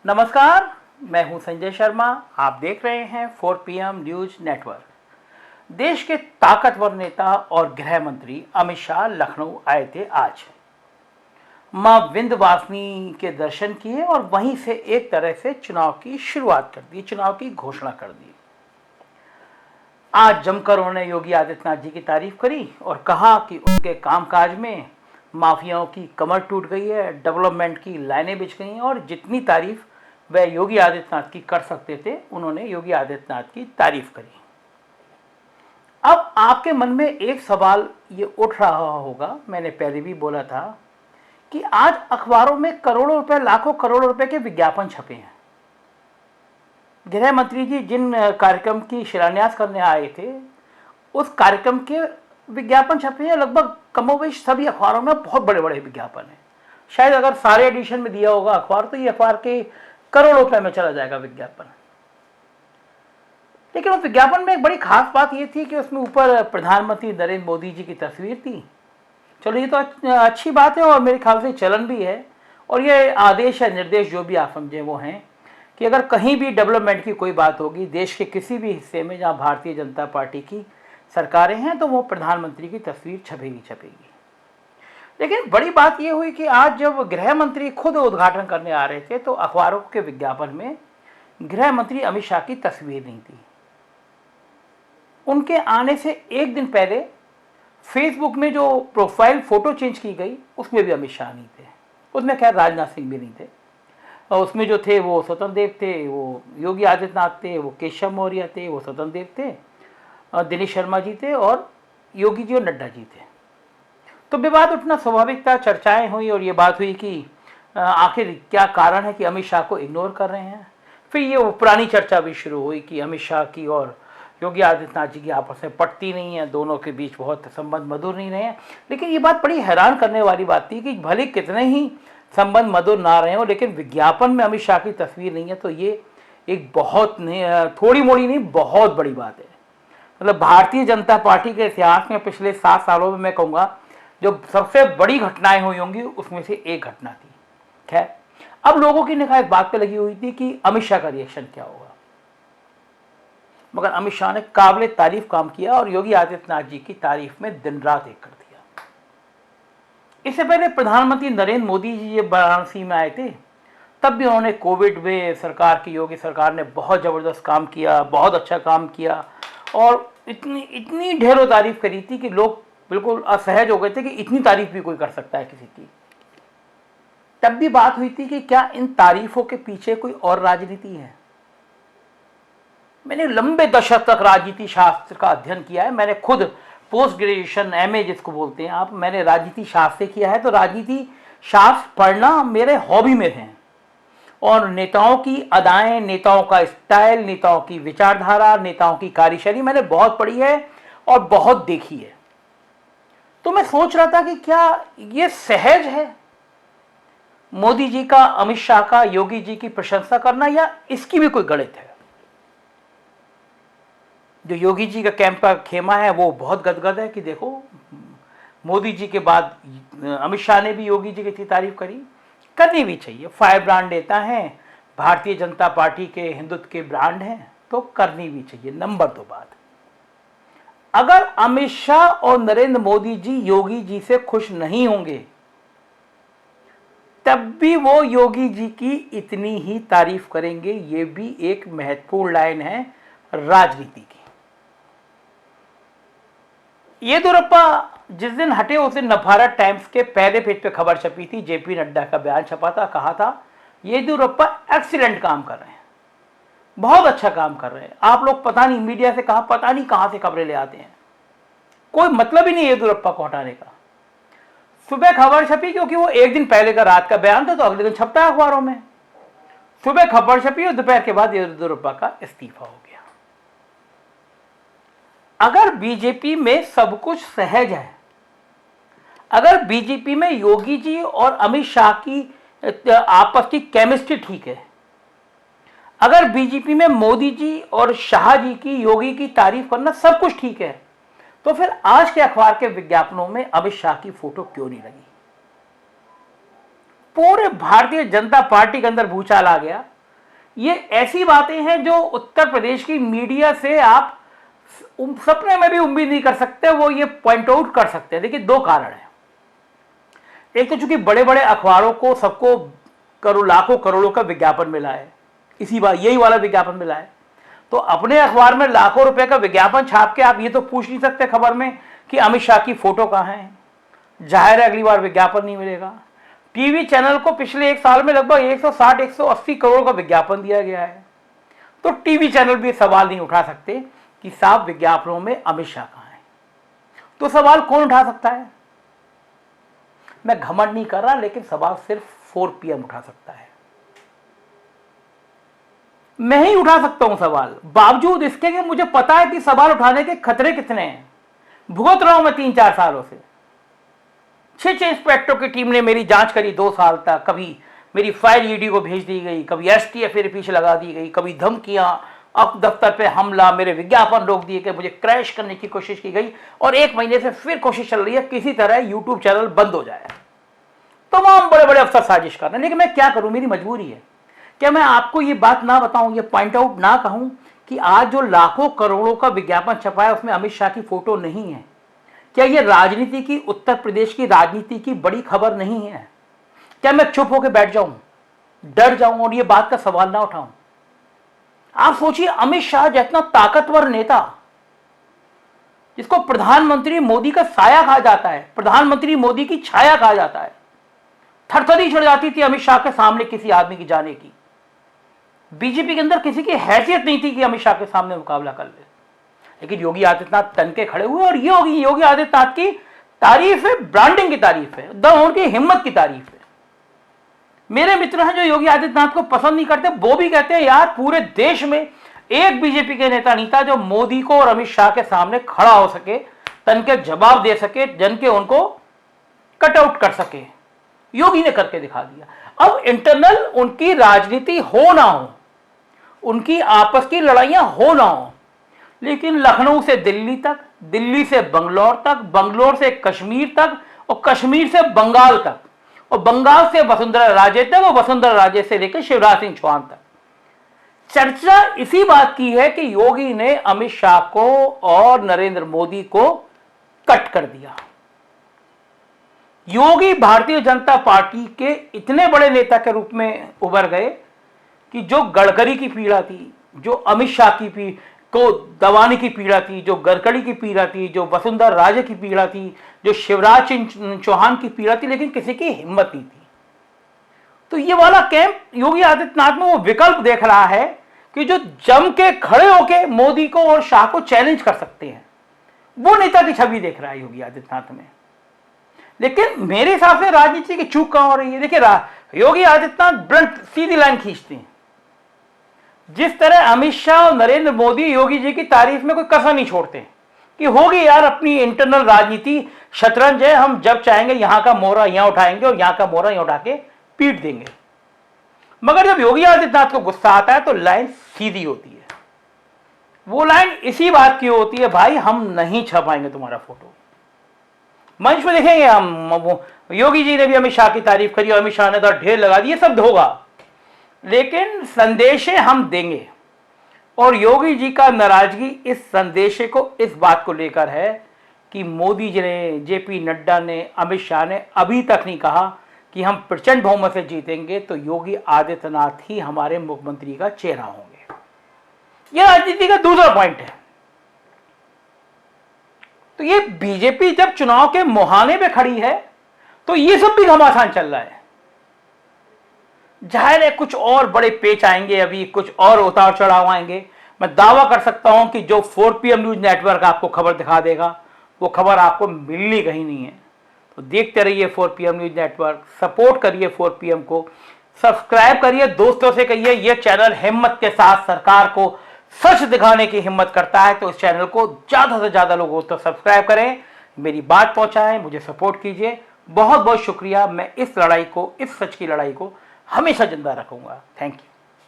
नमस्कार, मैं हूं संजय शर्मा। आप देख रहे हैं 4 PM न्यूज नेटवर्क। देश के ताकतवर नेता और गृह मंत्री अमित शाह लखनऊ आए थे आज। मां विंध्यवासिनी के दर्शन किए और वहीं से एक तरह से चुनाव की शुरुआत कर दी, चुनाव की घोषणा कर दी। आज जमकर उन्होंने योगी आदित्यनाथ जी की तारीफ करी और कहा कि उनके कामकाज में माफियाओं की कमर टूट गई है, डेवलपमेंट की लाइनें बिछ गई हैं और जितनी तारीफ वह योगी आदित्यनाथ की कर सकते थे, उन्होंने योगी आदित्यनाथ की तारीफ करी। अब आपके मन में एक सवाल ये उठ रहा होगा, मैंने पहले भी बोला था कि आज अखबारों में करोड़ों रुपए, लाखों करोड़ों रुपए के विज्ञापन छपे हैं। गृह मंत्री जी जिन कार्यक्रम की शिलान्यास करने आए थे, उस कार्यक्रम के विज्ञापन छपे हैं। लगभग कमोबेश सभी अखबारों में बहुत बड़े बड़े विज्ञापन हैं। शायद अगर सारे एडिशन में दिया होगा अखबार, तो ये अखबार के करोड़ों रुपए में चला जाएगा विज्ञापन। लेकिन उस विज्ञापन में एक बड़ी खास बात यह थी कि उसमें ऊपर प्रधानमंत्री नरेंद्र मोदी जी की तस्वीर थी। चलो, ये तो अच्छी बात है और मेरे ख्याल से चलन भी है। और ये आदेश या निर्देश जो भी आप समझें वो हैं कि अगर कहीं भी डेवलपमेंट की कोई बात होगी देश के किसी भी हिस्से में जहां भारतीय जनता पार्टी की सरकारें हैं, तो वो प्रधानमंत्री की तस्वीर छपेगी। लेकिन बड़ी बात यह हुई कि आज जब गृह मंत्री खुद उद्घाटन करने आ रहे थे, तो अखबारों के विज्ञापन में गृह मंत्री अमित शाह की तस्वीर नहीं थी। उनके आने से एक दिन पहले फेसबुक में जो प्रोफाइल फोटो चेंज की गई, उसमें भी अमित शाह नहीं थे। उसमें खैर राजनाथ सिंह भी नहीं थे। और उसमें जो थे वो स्वतंत्र देव थे, वो योगी आदित्यनाथ थे, वो केशव मौर्य थे, वो स्वतंत्र देव थे, दिनेश शर्मा जी थे और योगी जी और नड्डा जी थे। तो विवाद उठना स्वाभाविक था, चर्चाएं हुई और ये बात हुई कि आखिर क्या कारण है कि अमित शाह को इग्नोर कर रहे हैं। फिर ये पुरानी चर्चा भी शुरू हुई कि अमित शाह की और योगी आदित्यनाथ जी की आपस में पटती नहीं है, दोनों के बीच बहुत संबंध मधुर नहीं रहे हैं। लेकिन ये बात बड़ी हैरान करने वाली बात थी कि भले कितने ही संबंध मधुर ना रहे हो, लेकिन विज्ञापन में अमित शाह की तस्वीर नहीं है, तो ये एक बहुत थोड़ी मोड़ी नहीं, बहुत बड़ी बात है। मतलब भारतीय जनता पार्टी के इतिहास में पिछले 7 सालों में मैं कहूँगा जो सबसे बड़ी घटनाएं हुई होंगी, उसमें से एक घटना थी। खैर, अब लोगों की निगाह इस बात पे लगी हुई थी कि अमित शाह का रिएक्शन क्या होगा। मगर अमित शाह ने काबिल तारीफ काम किया और योगी आदित्यनाथ जी की तारीफ में दिन रात एक कर दिया। इससे पहले प्रधानमंत्री नरेंद्र मोदी जी जब वाराणसी में आए थे, तब भी उन्होंने कोविड में सरकार की, योगी सरकार ने बहुत ज़बरदस्त काम किया, बहुत अच्छा काम किया और इतनी ढेरों तारीफ करी थी कि लोग बिल्कुल असहज हो गए थे कि इतनी तारीफ भी कोई कर सकता है किसी की। तब भी बात हुई थी कि क्या इन तारीफों के पीछे कोई और राजनीति है। मैंने लंबे दशक तक राजनीति शास्त्र का अध्ययन किया है। मैंने खुद पोस्ट ग्रेजुएशन MA जिसको बोलते हैं आप, मैंने राजनीति शास्त्र से किया है। तो राजनीति शास्त्र पढ़ना मेरे हॉबी में है और नेताओं की अदाएं, नेताओं का स्टाइल, नेताओं की विचारधारा, नेताओं की कार्यशैली मैंने बहुत पढ़ी है और बहुत देखी है। तो मैं सोच रहा था कि क्या ये सहज है मोदी जी का, अमित शाह का, योगी जी की प्रशंसा करना, या इसकी भी कोई गणित है। जो योगी जी का कैंप का खेमा है वो बहुत गदगद है कि देखो मोदी जी के बाद अमित शाह ने भी योगी जी की तारीफ करी। करनी भी चाहिए, फायर ब्रांड नेता हैं, भारतीय जनता पार्टी के हिंदुत्व के ब्रांड हैं, तो करनी भी चाहिए। नंबर 2 बात, अगर अमित शाह और नरेंद्र मोदी जी योगी जी से खुश नहीं होंगे, तब भी वो योगी जी की इतनी ही तारीफ करेंगे। ये भी एक महत्वपूर्ण लाइन है राजनीति की। येदियुरप्पा जिस दिन हटे उस दिन नवभारत टाइम्स के पहले पेज पे खबर छपी थी, JP नड्डा का बयान छपा था। कहा था येदियुरप्पा एक्सीलेंट काम कर रहे हैं, बहुत अच्छा काम कर रहे हैं। आप लोग पता नहीं मीडिया से पता नहीं कहां से खबरें ले आते हैं, कोई मतलब ही नहीं येदियुरप्पा को हटाने का। सुबह खबर छपी क्योंकि वो एक दिन पहले का रात का बयान था, तो अगले दिन छपता है अखबारों में। सुबह खबर छपी और दोपहर के बाद येदियुरप्पा का इस्तीफा हो गया। अगर बीजेपी में सब कुछ सहज है, अगर बीजेपी में योगी जी और अमित शाह की आपस की केमिस्ट्री ठीक है, अगर बीजेपी में मोदी जी और शाह जी की, योगी की तारीफ करना सब कुछ ठीक है, तो फिर आज के अखबार के विज्ञापनों में अमित शाह की फोटो क्यों नहीं लगी। पूरे भारतीय जनता पार्टी के अंदर भूचाल आ गया। ये ऐसी बातें हैं जो उत्तर प्रदेश की मीडिया से आप सपने में भी उम्मीद नहीं कर सकते, वो ये पॉइंट आउट कर सकते हैं। देखिए, दो कारण हैं। एक तो चूंकि बड़े बड़े अखबारों को सबको लाखों करोड़ों का विज्ञापन मिला है, इसी बार यही वाला विज्ञापन मिला है, तो अपने अखबार में लाखों रुपए का विज्ञापन छाप के आप ये तो पूछ नहीं सकते खबर में कि अमित शाह की फोटो कहाँ है। जाहिर है अगली बार विज्ञापन नहीं मिलेगा। टीवी चैनल को पिछले एक साल में लगभग 160-180 करोड़ का विज्ञापन दिया गया है, तो टीवी चैनल भी सवाल नहीं उठा सकते कि साफ विज्ञापनों में अमित शाह कहाँ है। तो सवाल कौन उठा सकता है? मैं घमंड नहीं कर रहा, लेकिन सवाल सिर्फ 4 PM उठा सकता है। मैं ही उठा सकता हूं सवाल, बावजूद इसके कि मुझे पता है कि सवाल उठाने के खतरे कितने हैं। भुगत रहा हूं मैं 3-4 सालों से। 6 इंस्पेक्टरों की टीम ने मेरी जांच करी 2 साल तक। कभी मेरी फाइल ईडी को भेज दी गई, कभी STF मेरे पीछे लगा दी गई, कभी धमकियां, अब दफ्तर पे हमला, मेरे विज्ञापन रोक दिए गए, मुझे क्रैश करने की कोशिश की गई, और 1 महीने से फिर कोशिश चल रही है किसी तरह यूट्यूब चैनल बंद हो जाए। तमाम बड़े बड़े अफसर साजिश कर रहे हैं, लेकिन मैं क्या करूं, मेरी मजबूरी है। क्या मैं आपको ये बात ना बताऊं, ये पॉइंट आउट ना कहूं कि आज जो लाखों करोड़ों का विज्ञापन छपा है उसमें अमित शाह की फोटो नहीं है? क्या ये राजनीति की, उत्तर प्रदेश की राजनीति की बड़ी खबर नहीं है? क्या मैं चुप होकर बैठ जाऊं, डर जाऊं और ये बात का सवाल ना उठाऊं? आप सोचिए, अमित शाह जितना ताकतवर नेता, जिसको प्रधानमंत्री मोदी का साया कहा जाता है, प्रधानमंत्री मोदी की छाया कहा जाता है, थरथरी चढ़ जाती थी अमित शाह के सामने किसी आदमी की जाने की। बीजेपी के अंदर किसी की हैसियत नहीं थी कि अमित शाह के सामने मुकाबला कर ले। लेकिन योगी आदित्यनाथ तन के खड़े हुए, और ये योगी आदित्यनाथ की तारीफ है, ब्रांडिंग की तारीफ है, उनकी हिम्मत की तारीफ है। मेरे मित्र हैं जो योगी आदित्यनाथ को पसंद नहीं करते, वो भी कहते हैं यार पूरे देश में एक बीजेपी के नेता नहीं था जो मोदी को और अमित शाह के सामने खड़ा हो सके, तन के जवाब दे सके, जन के उनको कट आउट कर सके। योगी ने करके दिखा दिया। अब इंटरनल उनकी राजनीति हो ना हो, उनकी आपस की लड़ाइयां हो ना हो, लेकिन लखनऊ से दिल्ली तक, दिल्ली से बंगलौर तक, बंगलौर से कश्मीर तक, और कश्मीर से बंगाल तक, और बंगाल से वसुंधरा राजे तक, और वसुंधरा राजे से लेकर शिवराज सिंह चौहान तक चर्चा इसी बात की है कि योगी ने अमित शाह को और नरेंद्र मोदी को कट कर दिया। योगी भारतीय जनता पार्टी के इतने बड़े नेता के रूप में उभर गए कि जो गडकरी की पीड़ा थी, जो अमित शाह की को दबाने की पीड़ा थी, जो गडकरी की पीड़ा थी, जो वसुंधरा राजे की पीड़ा थी, जो शिवराज सिंह चौहान की पीड़ा थी, लेकिन किसी की हिम्मत नहीं थी। तो ये वाला कैंप योगी आदित्यनाथ में वो विकल्प देख रहा है कि जो जम के खड़े होके मोदी को और शाह को चैलेंज कर सकते हैं, वो नेता की छवि देख रहा है योगी आदित्यनाथ में। लेकिन मेरे हिसाब से राजनीति की चूक कहां हो रही है? देखिए, योगी आदित्यनाथ ब्लंट सीधी लाइन खींचते हैं। जिस तरह अमित शाह और नरेंद्र मोदी योगी जी की तारीफ में कोई कसर नहीं छोड़ते कि होगी यार अपनी इंटरनल राजनीति, शतरंज है, हम जब चाहेंगे यहां का मोहरा यहां उठाएंगे और यहां का मोहरा यहां उठा के पीट देंगे। मगर जब योगी आदित्यनाथ को गुस्सा आता है तो लाइन सीधी होती है। वो लाइन इसी बात की होती है, भाई हम नहीं छपाएंगे तुम्हारा फोटो। मंच में देखेंगे हम, योगी जी ने भी अमित शाह की तारीफ करी और अमित शाह ने तो ढेर लगा दिए, सब होगा, लेकिन संदेशे हम देंगे। और योगी जी का नाराजगी इस संदेशे को, इस बात को लेकर है कि मोदी जी ने, जेपी नड्डा ने, अमित शाह ने अभी तक नहीं कहा कि हम प्रचंड बहुमत से जीतेंगे तो योगी आदित्यनाथ ही हमारे मुख्यमंत्री का चेहरा होंगे। यह राजनीति का दूसरा पॉइंट है। तो ये बीजेपी जब चुनाव के मुहाने पे खड़ी है तो ये सब भी घमासान चल रहा है। जाहिर है कुछ और बड़े पेच आएंगे, अभी कुछ और उतार चढ़ाव आएंगे। मैं दावा कर सकता हूं कि जो 4 PM न्यूज नेटवर्क आपको खबर दिखा देगा वो खबर आपको मिलनी कहीं नहीं है। तो देखते रहिए 4 PM न्यूज नेटवर्क, सपोर्ट करिए 4 PM को, सब्सक्राइब करिए, दोस्तों से कहिए ये चैनल हिम्मत के साथ सरकार को सच दिखाने की हिम्मत करता है। तो इस चैनल को ज्यादा से ज्यादा लोगों तो सब्सक्राइब करें, मेरी बात पहुंचाएं, मुझे सपोर्ट कीजिए। बहुत बहुत शुक्रिया। मैं इस लड़ाई को, इस सच की लड़ाई को हमेशा जिंदा रखूंगा। Thank you.